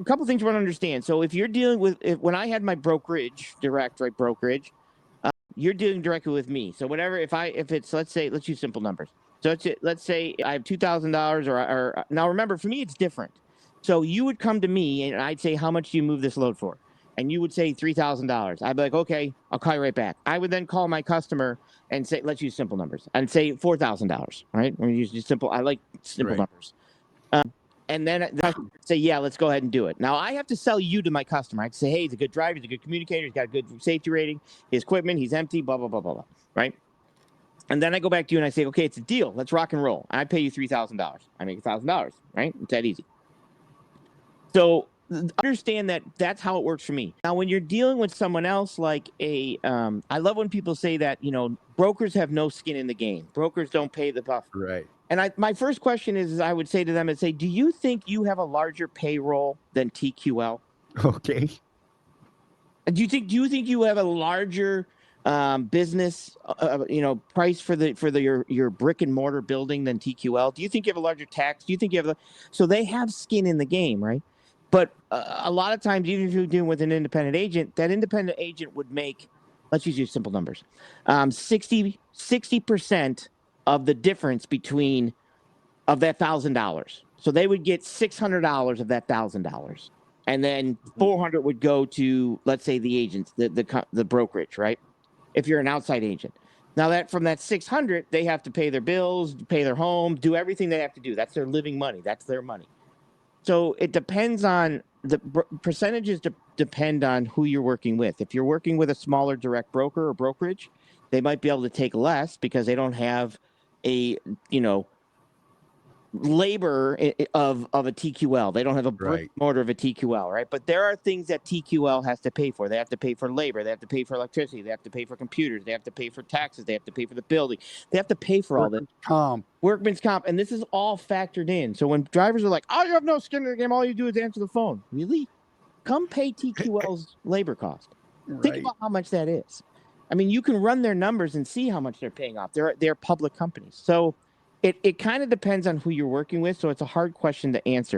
a couple things you want to understand. So if you're dealing with, when I had my brokerage, brokerage, you're dealing directly with me. So whatever, if it's, let's use simple numbers. So let's say I have $2,000 or now remember, for me, it's different. So you would come to me and I'd say, how much do you move this load for? And you would say $3,000. I'd be like, okay, I'll call you right back. I would then call my customer and say, let's use simple numbers, and say $4,000. Right? We're using simple. I like simple numbers. And then I say, yeah, let's go ahead and do it. Now I have to sell you to my customer. I have to say, hey, he's a good driver, he's a good communicator, he's got a good safety rating, his equipment, he's empty, blah, blah, blah, blah, blah. Right? And then I go back to you and I say, okay, it's a deal. Let's rock and roll. And I pay you $3,000. I make $1,000. Right? It's that easy. So understand that that's how it works for me. Now, when you're dealing with someone else, like I love when people say that, brokers have no skin in the game. Brokers don't pay the buff. Right. And my first question is, I would say to them, do you think you have a larger payroll than TQL? Okay. Do you think you have a larger business, price for your brick and mortar building than TQL? Do you think you have a larger tax? Do you think you have so they have skin in the game, right? But a lot of times, even if you're dealing with an independent agent, that independent agent would make, let's use simple numbers, 60% of the difference of that $1,000. So they would get $600 of that $1,000, and then $400 would go to, let's say, the agents, the brokerage, right? If you're an outside agent. Now from that $600, they have to pay their bills, pay their home, do everything they have to do. That's their living money. That's their money. So it depends on the percentages. Depend on who you're working with. If you're working with a smaller direct broker or brokerage, they might be able to take less because they don't have a labor of a TQL. They don't have a brick and mortar of a TQL, right? But there are things that TQL has to pay for. They have to pay for labor. They have to pay for electricity. They have to pay for computers. They have to pay for taxes. They have to pay for the building. They have to pay for all this. Workman's comp. And this is all factored in. So when drivers are like, oh, you have no skin in the game, all you do is answer the phone. Really? Come pay TQL's labor cost. Think about how much that is. I mean, you can run their numbers and see how much they're paying off. They're public companies. So it kind of depends on who you're working with. So it's a hard question to answer.